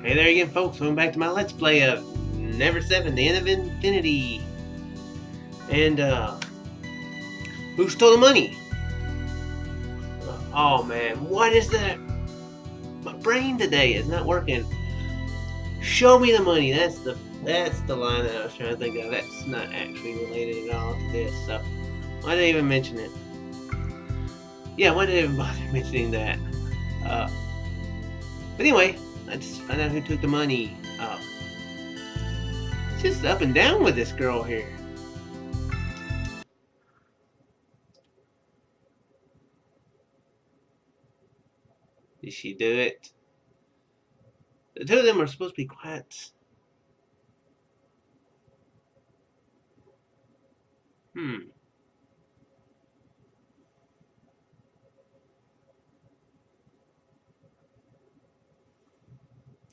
Hey there again, folks. Welcome back to my Let's Play of Never7, the End of Infinity. And, who stole the money? Oh, man. What is that? My brain today is not working. Show me the money. That's the line that I was trying to think of. That's not actually related at all to this, so why did I even mention it? Yeah, why did I even bother mentioning that? But anyway, let's find out who took the money. It's just up and down with this girl here. Did she do it? The two of them are supposed to be quiet.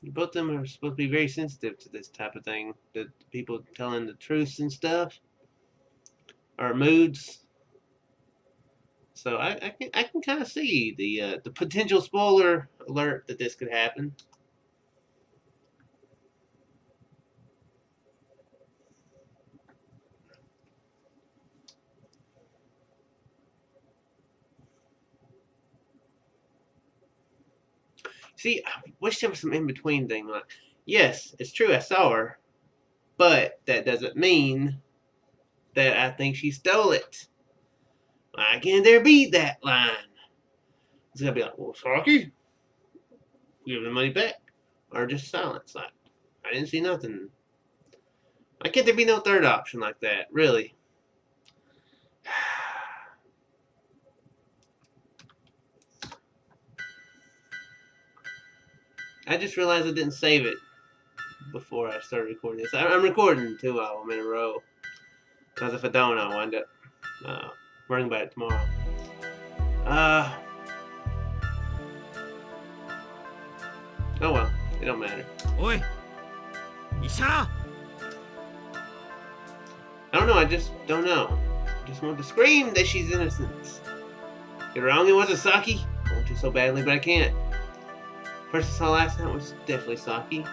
Both of them are supposed to be very sensitive to this type of thing. The people telling the truths and stuff, or moods. So I can kind of see the potential spoiler alert that this could happen. See, I wish there was some in between thing. Like, yes, it's true I saw her, but that doesn't mean that I think she stole it. Why can't there be that line? It's gonna be like, well, Saki, give the money back, or just silence. Like, I didn't see nothing. Why can't there be no third option like that? Really? I just realized I didn't save it before I started recording this. I'm recording 2 of them in a row. Because if I don't, I'll wind up worrying about it tomorrow. Oh well, it don't matter. Oi! Isha! I don't know, I just don't know. I just want to scream that she's innocent. You're wrong, it wasn't Saki. I want to so badly, but I can't. First I saw last night was definitely Saki.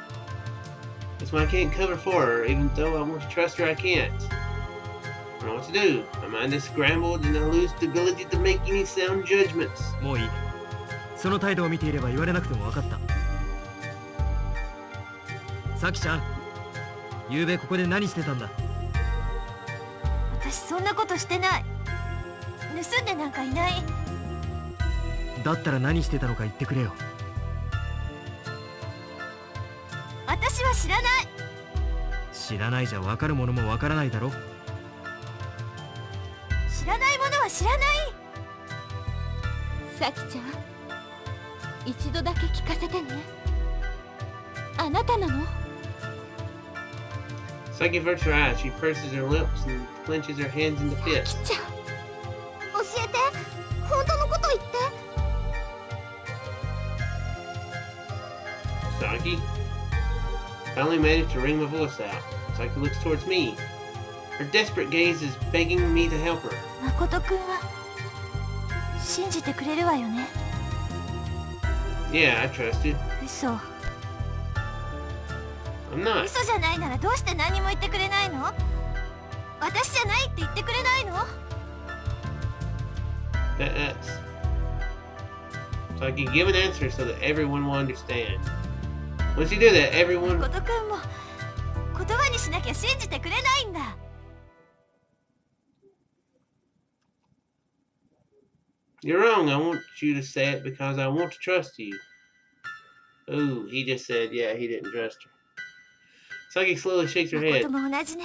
That's why I can't cover for her, even though I want to trust her, I can't. I don't know what to do. My mind is scrambled and I lose the ability to make any sound judgments. もういい。その態度を見ていれば言われなくても分かった。サキちゃん、昨べここで何してたんだ？私そんなことしてない。盗んでなんかいない。だったら何してたのか言ってくれよ。私は知らない。知らないじゃ分かるものも分からないだろ。知らないものは知らない。サキちゃん、一度だけ聞かせてね。あなたなの？ Saki averts her eyes. She purses her lips and clenches her hands into fists. サキちゃん、教えて。本当のこと言って。Saki? Finally managed to wring my voice out. Saki looks towards me. Her desperate gaze is begging me to help her. 誠くんは信じてくれるわよね。Yeah, I trust you. 嘘。I'm not. 嘘じゃないならどうして何も言ってくれないの？私じゃないって言ってくれないの？ That's... So I can give an answer so that everyone will understand. Once you do that, everyone... 誠くんも言葉にしなきゃ信じてくれないんだ。You're wrong. I want you to say it because I want to trust you. Ooh, he just said, yeah, he didn't trust her. Saki slowly shakes her head. 誠も同じね。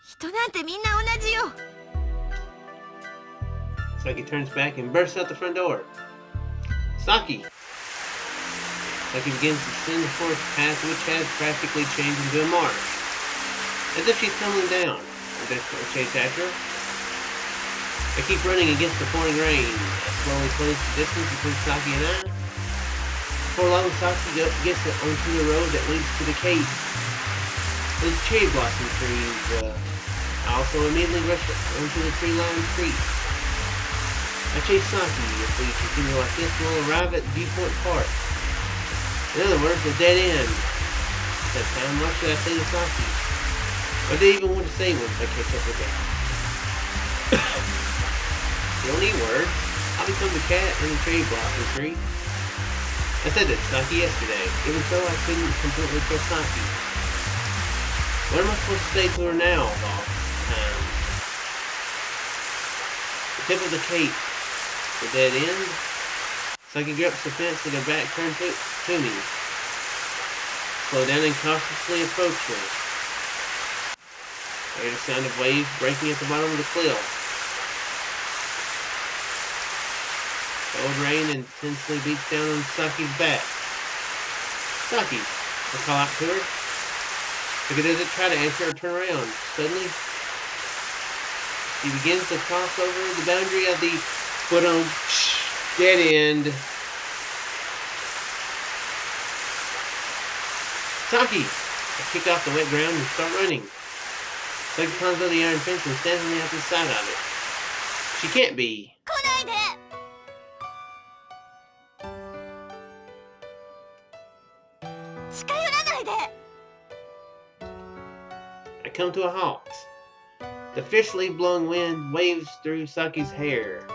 人なんてみんな同じよ。 Saki turns back and bursts out the front door. Saki! Saki begins to descend the forest path, which has practically changed into a marsh. As if she's tumbling down. I desperately chase after her. I keep running against the pouring rain. I slowly close the distance between Saki and I. Before long, Saki gets onto the road that leads to the cave. Those cherry blossom trees. I also immediately rush onto the tree-lined street. I chase Saki. If we continue like this, we'll arrive at Viewpoint Park. In other words, a dead end. That time, what should I say to Saki? What do they even want to say once I catch up with them? You don't need words. I'll become the cat in the tree blossom tree. I said that to Saki yesterday. Even so, I couldn't completely trust Saki. What am I supposed to say to her now of all time? The tip of the cape. The dead end. Saki grips the fence with her back turned to me. Slow down and cautiously approach her. I hear the sound of waves breaking at the bottom of the cliff. Cold rain intensely beats down on Saki's back. Saki, I call out to her. Saki doesn't try to answer or turn around. Suddenly, she begins to cross over the boundary of the dead end. Saki! I kick off the wet ground and start running. Saki climbs over the iron fence and stands on the opposite side of it. She can't be. I come to a halt. The fiercely blowing wind waves through Saki's hair.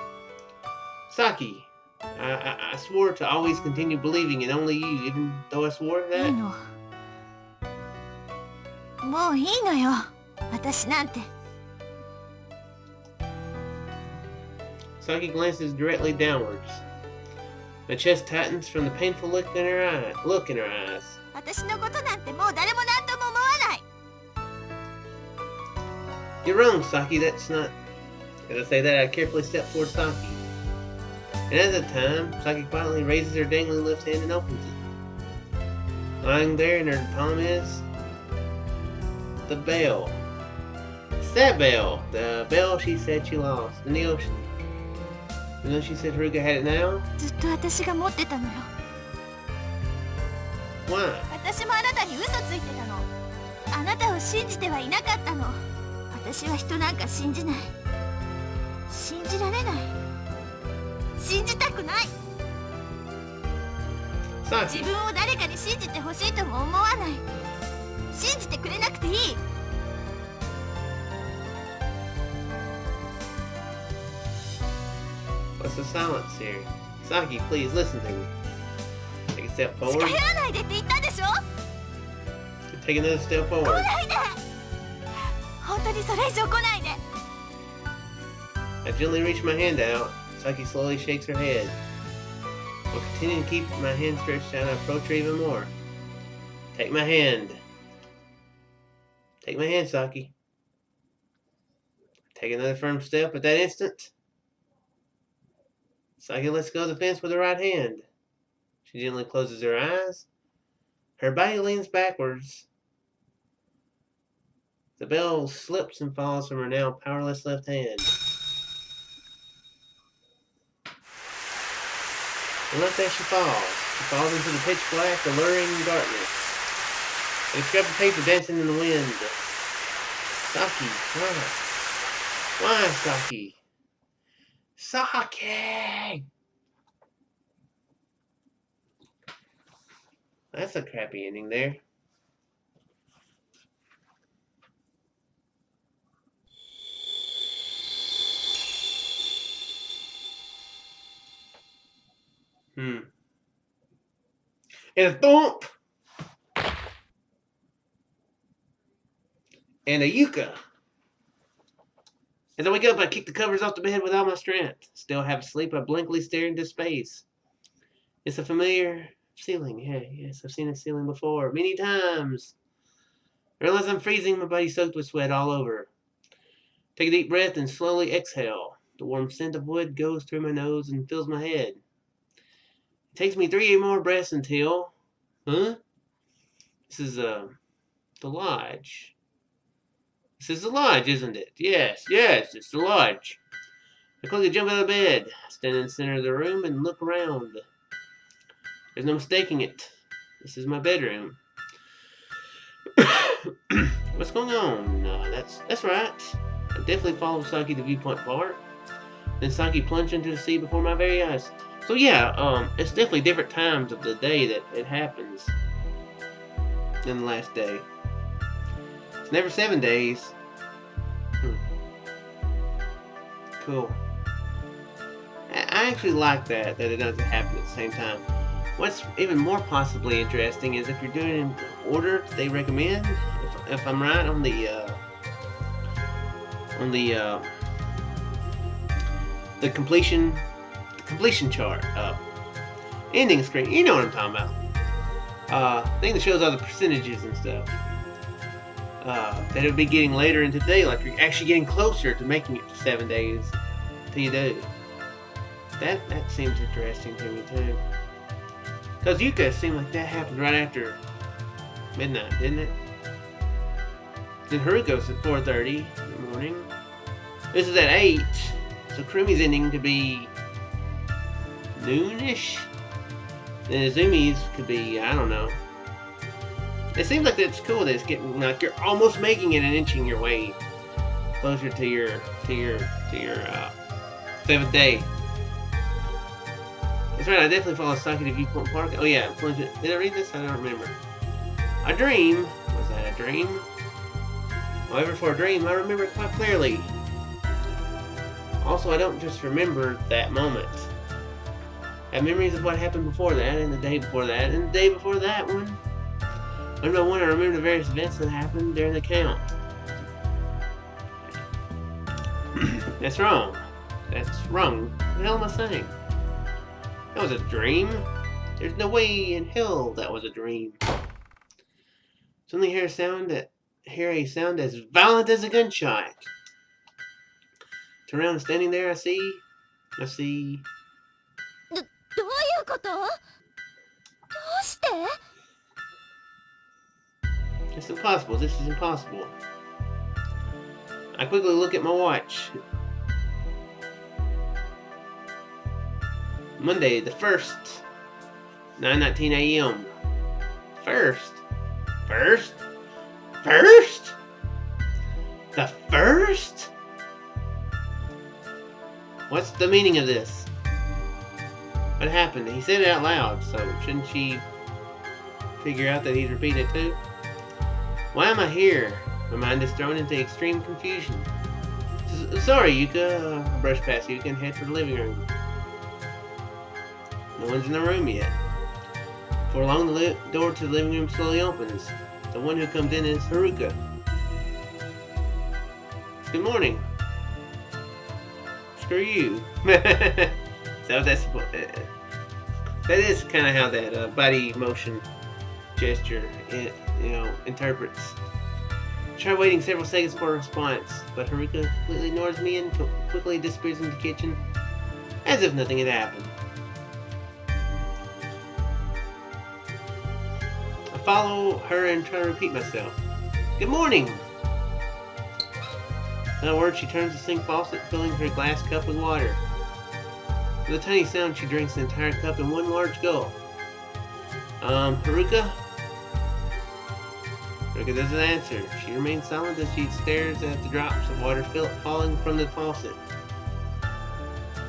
Saki, I swore to always continue believing in only you, even though I swore that. もういいのよ、私なんて。 Saki glances directly downwards. My chest tightens from the painful look in her eyes. 私のことなんてもう誰も何とも思わない。 You're wrong, Saki. That's not. As I say that, I carefully step towards Saki. And at that time, Saki quietly raises her dangling left hand and opens it. Lying there in her palm is the bell. It's that bell. The bell she said she lost in the ocean. You know she said Haruka had it now? ずっと私が持ってたのよ。 Why? 私もあなたに嘘ついてたの。あなたを信じてはいなかったの。私は人なんか信じない。信じられない。信じたくない。 Saki. 自分を誰かに信じてほしいとも思わない。信じてくれなくていい。 What's the silence here? Saki, please listen to me. Take a step 近 forward. 寄らないでって言ったでしょ。 Take another step 来 forward. ないで。本当にそれ以上来ないで。 I gently reach my hand out. Saki slowly shakes her head. While continuing to keep my hand stretched out, I approach her even more. Take my hand. Take my hand, Saki. Take another firm step at that instant. Saki lets go of the fence with her right hand. She gently closes her eyes. Her body leans backwards. The bell slips and falls from her now powerless left hand. And left as she falls into the pitch black, alluring darkness. A scrap of paper dancing in the wind. Saki, why? Why, Saki? Saki! That's a crappy ending there. And a thump! And a yucca. As I wake up, I kick the covers off the bed with all my strength. Still half asleep, I blankly stare into space. It's a familiar ceiling. Yes, I've seen this ceiling before, many times. I realize I'm freezing, my body soaked with sweat all over. Take a deep breath and slowly exhale. The warm scent of wood goes through my nose and fills my head. It takes me 3 more breaths until... Huh? This is, the lodge. This is the lodge, isn't it? Yes, it's the lodge. I quickly jump out of bed, stand in the center of the room, and look around. There's no mistaking it. This is my bedroom. What's going on? That's right. I definitely followed Saki to the viewpoint part. Then Saki plunged into the sea before my very eyes. So yeah, it's definitely different times of the day that it happens than the last day. It's never 7 days. Cool. I actually like that it doesn't happen at the same time. What's even more possibly interesting is if you're doing it in the order they recommend. If I'm right on the completion chart, ending screen. You know what I'm talking about. Thing that shows all the percentages and stuff. That it'll be getting later into the day, like you're actually getting closer to making it to 7 days till you do. That seems interesting to me too. Cause Yuka seemed like that happened right after midnight, didn't it? Then Haruko's at 4:30 in the morning. This is at 8, so Kurumi's ending could be noonish. Then Izumi's could be, I don't know. It seems like that's cool that it's getting like you're almost making it and inching your way closer to your 7th day. That's right, I definitely follow Saki to Viewpoint Park. Oh yeah, did I read this? I don't remember. A dream? Was that a dream? However, for a dream, I remember it quite clearly. Also, I don't just remember that moment. I have memories of what happened before that, and the day before that, and the day before that one. One by one, I remember the various events that happened during the count. That's wrong. That's wrong. What the hell am I saying? That was a dream? There's no way in hell that was a dream. Suddenly hear a sound as violent as a gunshot. Turn around, standing there, I see. どういうこと？どうして？ It's impossible. This is impossible. I quickly look at my watch. Monday, the 1st, 9:19 a.m. First? The first? What's the meaning of this? What happened? He said it out loud, so shouldn't she figure out that he's repeating it too? Why am I here? My mind is thrown into extreme confusion. Sorry, Yuka. I brush past Yuka and head for the living room. No one's in the room yet. Before long, the door to the living room slowly opens. The one who comes in is Haruka. Good morning. Screw you. So that is kind of how that body motion gesture interprets. I try waiting several seconds for a response, but Haruka completely ignores me and quickly disappears into the kitchen as if nothing had happened. I follow her and try to repeat myself. Good morning! Without a word, she turns the sink faucet, filling her glass cup with water. With a tiny sound, she drinks the entire cup in one large gulp. Haruka? Haruka doesn't answer. She remains silent as she stares at the drops of water falling from the faucet.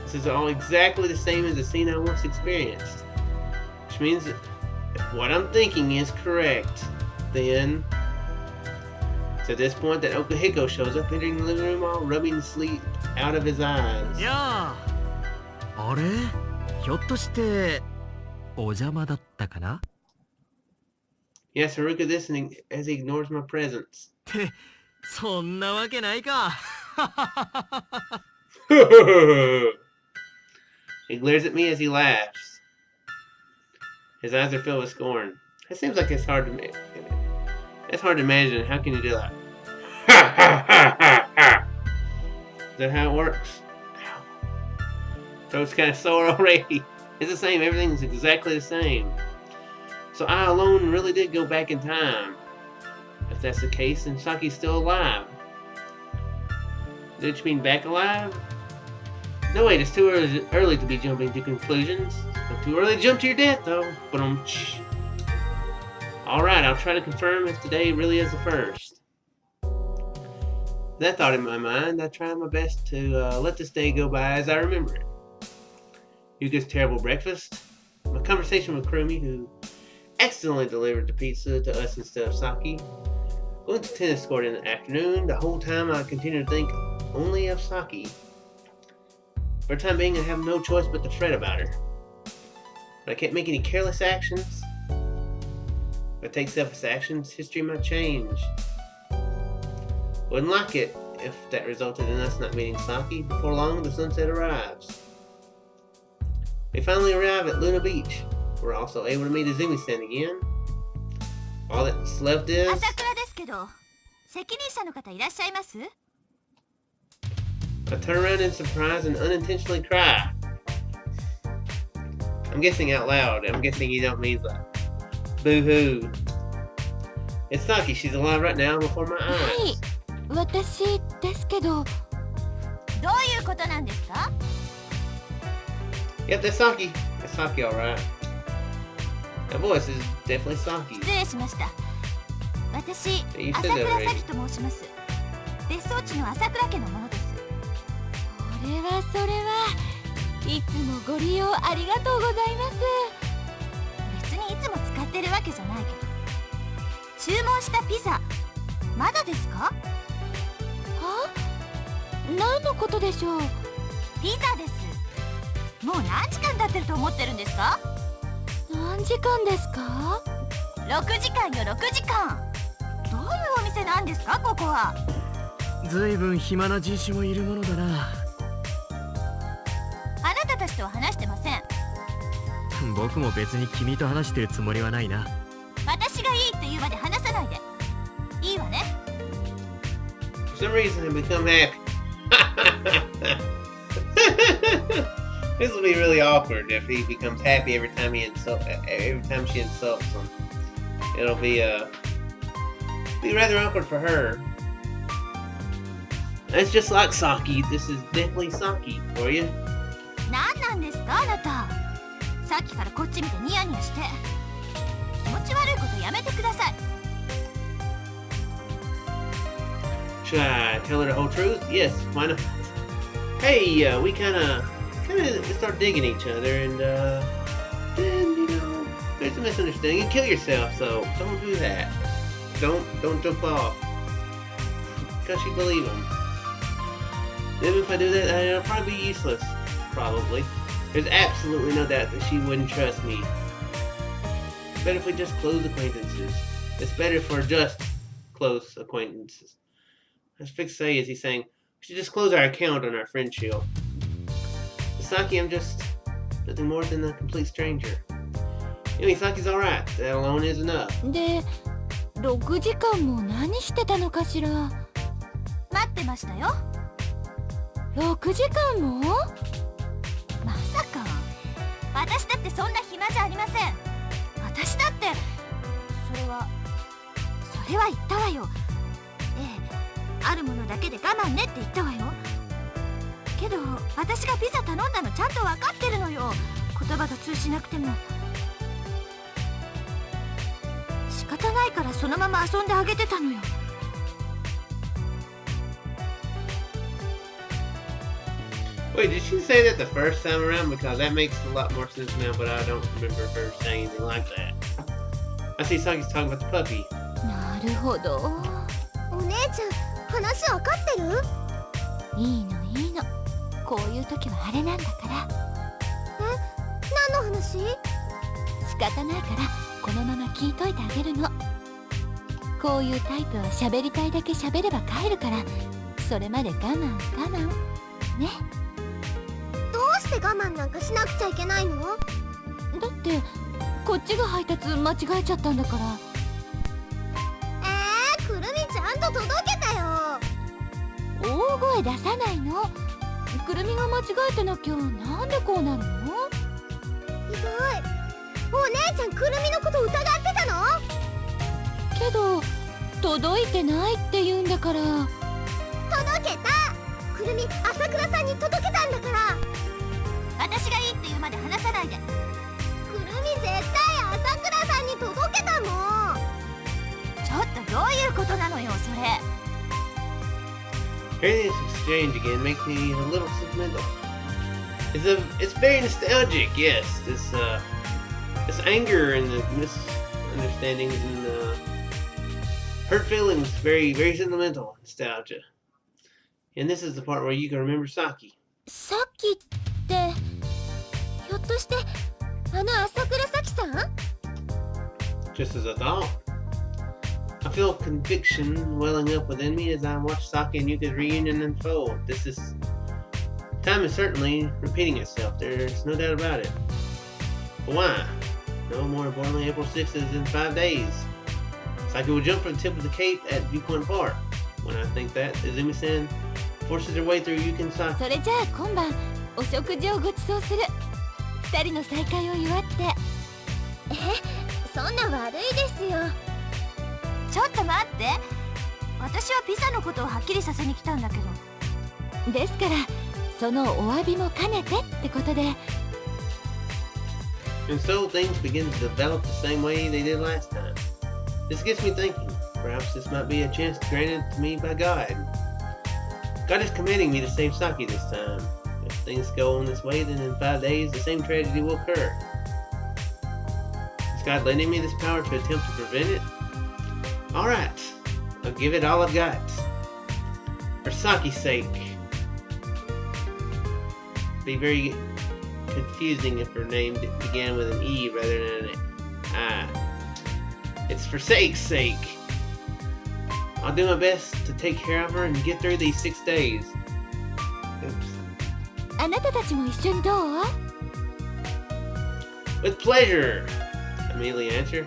This is all exactly the same as the scene I once experienced. Which means that if what I'm thinking is correct, then it's at this point that Okuhiko shows up, entering the living room, all rubbing the sleep out of his eyes. Yeah. あれ? ひょっとしてお邪魔だったかな? Yes, Haruka listening as he ignores my presence. ってそんなわけないか. He glares at me as he laughs. His eyes are filled with scorn. It seems like it's hard to imagine. How can you do that? Is that how it works? Throat's kind of sore already. It's the same. Everything's exactly the same. So I alone really did go back in time. If that's the case, then Saki's still alive. Did you mean back alive? No, wait, it's too early to be jumping to conclusions. Not too early to jump to your death, though. But alright, I'll try to confirm if today really is the first. That thought in my mind, I try my best to let this day go by as I remember it. Yuka's terrible breakfast, my conversation with Kurumi, who accidentally delivered the pizza to us instead of Saki, going to tennis court in the afternoon. The whole time I continue to think only of Saki. For the time being, I have no choice but to fret about her. But I can't make any careless actions. If I take selfless actions, history might change. Wouldn't like it if that resulted in us not meeting Saki. Before long, the sunset arrives. We finally arrive at Luna Beach. We're also able to meet Izumi-san again. All that's left is... 朝倉ですけど、責任者の方いらっしゃいます？ I turn around in surprise and unintentionally cry. I'm guessing out loud. I'm guessing you don't mean like, boo-hoo. It's Saki. She's alive right now before my eyes. はい、私ですけど。どういうことなんですか？ Yep, that's Saki. That's Saki, alright. That voice is definitely Saki. 失礼しました。私、 You 朝 said that 倉 already. 咲と申します。別荘地の朝倉家のものです。それはいつもご利用ありがとうございます。別にいつも使ってるわけじゃないけど。注文したピザ、まだですか？は？何のことでしょう？ピザです。もう何時間経ってると思ってるんですか？何時間ですか？6時間よ、6時間。どういうお店なんですか、ここは？ずいぶん暇な人種もいるものだな。あなたたちとは話してません。僕も別に君と話してるつもりはないな。私がいいって言うまで話さないで。いいわね。For some reason, I become happy. This will be really awkward if he becomes happy every time she insults him. It'll be rather awkward for her. That's just like Saki. This is definitely Saki for you. 何なんですか、あなた。さっきからこっち見てニヤニヤして。気持ち悪いことやめてください。Should I tell her the whole truth? Yes, why not? Hey, we kind of start digging each other, and then there's a misunderstanding. You kill yourself, so don't do that. Don't jump off because you believe him. Then if I do that, it'll probably be useless. Probably. There's absolutely no doubt that she wouldn't trust me. It's better if we just close acquaintances. It's better for just close acquaintances. As Fix say is he's saying, we should just close our account on our friendship. Saki, I'm just nothing more than a complete stranger. I mean, Saki's alright. That alone is enough. で、6時間も何してたのかしら。待ってましたよ。6時間も？まさか。私だってそんな暇じゃありません。私だって、それは言ったわよ。あるものだけで我慢ねって言ったわよ。けど私がピザ頼んだのちゃんと分かってるのよ。言葉が通じなくても。仕方ないからそのまま遊んであげてたのよ。Wait, did she say that the first time around? Because that makes a lot more sense now, but I don't remember her saying anything like that. I see Saki's talking about the puppy. なるほど。お姉ちゃん、話分かってる？いいのいいの。こういう時はあれなんだから。何の話？仕方ないからこのまま聞いといてあげるの。こういうタイプは喋りたいだけ喋れば帰るから、それまで我慢ね。どうして我慢なんかしなくちゃいけないの？だってこっちが配達間違えちゃったんだから。くるみちゃんと届けたよ。大声出さないの。くるみが間違えてなきゃなんでこうなるの？ひどい。お姉ちゃんくるみのこと疑ってたの？けど届いてないって言うんだから。届けた。くるみ朝倉さんに届けたんだから。私がいいって言うまで話さないで。くるみ絶対朝倉さんに届けたもん。ちょっとどういうことなのよそれ。Hearing this exchange again makes me a little sentimental. It's very nostalgic, yes. This anger and the misunderstandings and hurt feelings, very, very sentimental nostalgia. And this is the part where you can remember Saki. さっきってひょっとしてあの朝倉咲さん？ Just as I thought. I feel conviction welling up within me as I watch Saki and Yuka's reunion unfold. Time is certainly repeating itself, there's no doubt about it. But why? No, more importantly, April 6th is in 5 days. Saki will jump from the tip of the cape at Viewpoint Park. When I think that, Izumi-san forces her way through Yuka and Saki. それじゃあ今晩お食事をご馳走する。二人の再会を祝って。そんな悪いですよ。ちょっと待って。私はピザのことをはっきりさせに来たんだけど。ですからそのお詫びも兼ねてってことで。And so things begin to develop the same way they did last time. This gets me thinking, perhaps this might be a chance granted to me by God. God is commanding me to save Saki this time. If things go on this way, then in 5 days the same tragedy will occur. Is God lending me this power to attempt to prevent it? Alright, I'll give it all I've got. For Saki's sake. Be very confusing if her name began with an E rather than an I. It's for Sake's sake. I'll do my best to take care of her and get through these 6 days. Oops. あなたたちも一緒にどう？ With pleasure, I immediately answered.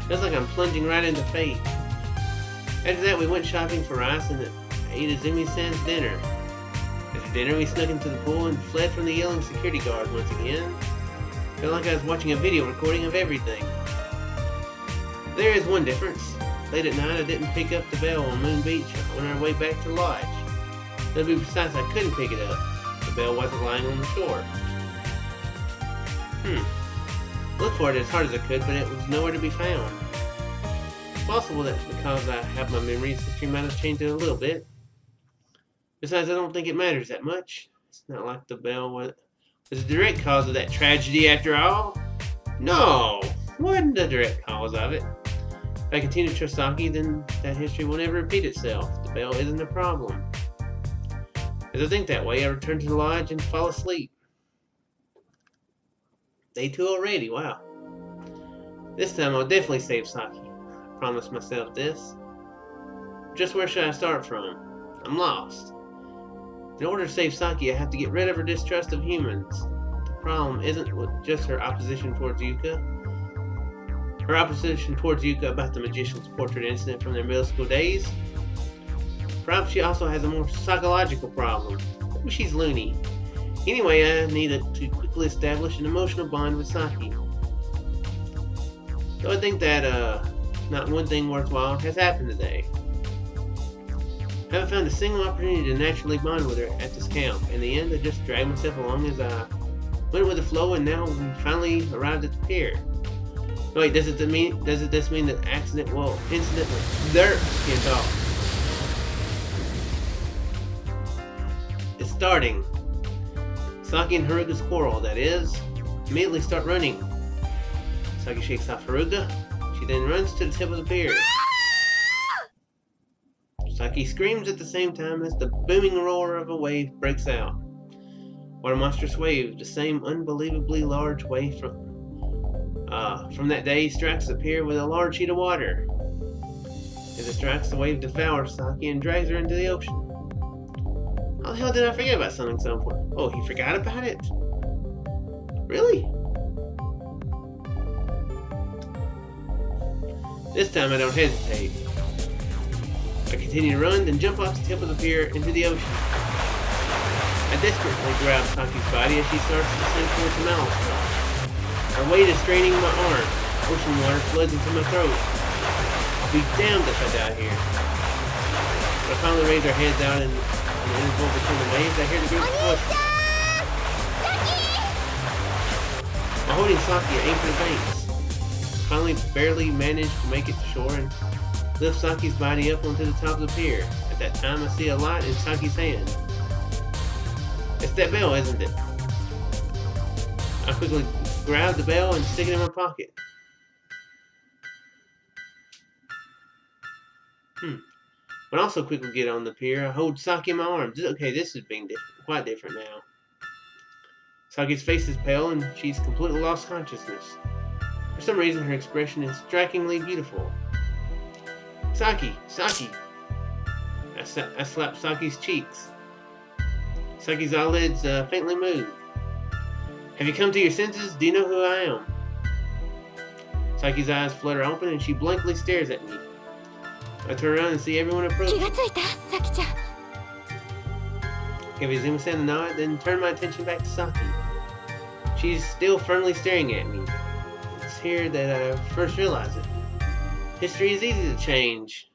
Feels like I'm plunging right into fate. After that, we went shopping for rice and ate Izumi-san's dinner. After dinner, we snuck into the pool and fled from the yelling security guard once again. Felt like I was watching a video recording of everything. There is one difference. Late at night, I didn't pick up the bell on Moon Beach on our way back to the lodge. To be precise, I couldn't pick it up. The bell wasn't lying on the shore. Looked for it as hard as I could, but it was nowhere to be found. It's possible that because I have my memories, history might have changed it a little bit. Besides, I don't think it matters that much. It's not like the bell was a direct cause of that tragedy after all. No, wasn't the direct cause of it. If I continue to trust Saki, then that history will never repeat itself. The bell isn't a problem. As I think that way, I return to the lodge and fall asleep. Day 2 already, wow. This time I'll definitely save Saki. I promised myself this. Just where should I start from? I'm lost. In order to save Saki, I have to get rid of her distrust of humans. The problem isn't just her opposition towards Yuka. Her opposition towards Yuka about the magician's portrait incident from their middle school days. Perhaps she also has a more psychological problem. Maybe she's loony. Anyway, I need to quickly establish an emotional bond with Saki. So I think that not one thing worthwhile has happened today. I haven't found a single opportunity to naturally bond with her at this camp. In the end, I just dragged myself along as I went with the flow, and now we finally arrived at the pier. Wait, does this mean that accident will incidentally dirt can't talk? It's starting. Saki and Haruka's quarrel, that is, immediately start running. Saki shakes off Haruka. She then runs to the tip of the pier. Saki screams at the same time as the booming roar of a wave breaks out. What a monstrous wave! The same unbelievably large wave from that day strikes the pier with a large sheet of water. As it strikes, the wave devours Saki and drags her into the ocean. How the hell did I forget about something so important? Oh, he forgot about it? Really? This time I don't hesitate. I continue to run, then jump off the tip of the pier into the ocean. I desperately grab Saki's body as she starts to sink towards the maelstrom. Her weight is straining my arm. Ocean water floods into my throat. I'll be damned if I die here. When I finally raise our heads out in the interval between the waves, I hear the group's voice. While holding Saki, I aim for the banks. Finally, barely manage to make it to shore and lift Saki's body up onto the top of the pier. At that time, I see a light in Saki's hand. It's that bell, isn't it? I quickly grab the bell and stick it in my pocket. But also quickly get on the pier. I hold Saki in my arms. Okay, this is being quite different now. Saki's face is pale and she's completely lost consciousness. For some reason, her expression is strikingly beautiful. Saki! Saki! I slap Saki's cheeks. Saki's eyelids faintly move. Have you come to your senses? Do you know who I am? Saki's eyes flutter open and she blankly stares at me. I turn around and see everyone approach. 気がついた、サキちゃん。 Give Izuma-san a nod, then turn my attention back to Saki. She's still firmly staring at me. It's here that I first realize it. History is easy to change.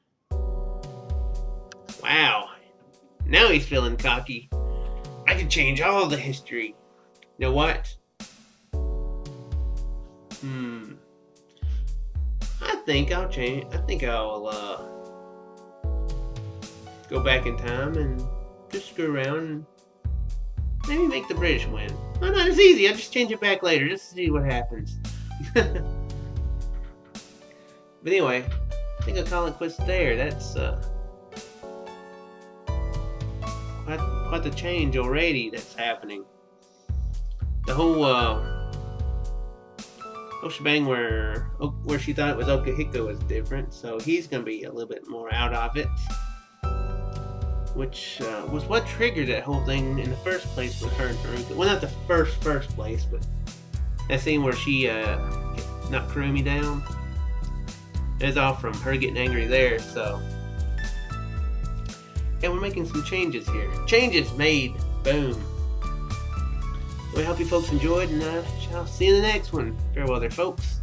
Wow. Now he's feeling cocky. I can change all the history. You know what? I think I'll change. I think I'll go back in time and just screw around and maybe make the British win. Oh no, it's easy. I'll just change it back later just to see what happens. But anyway, I think I'll call it quits there. That's quite the change already that's happening. The whole shebang where she thought it was Okahiko was different, so he's gonna be a little bit more out of it, which was what triggered that whole thing in the first place with her and Haruka. Well, not the first place, but that scene where she knocked Kurumi down. It's all from her getting angry there, so. Yeah, we're making some changes here. Changes made. Boom. We hope you folks enjoyed, and I'll see you in the next one. Farewell there, folks.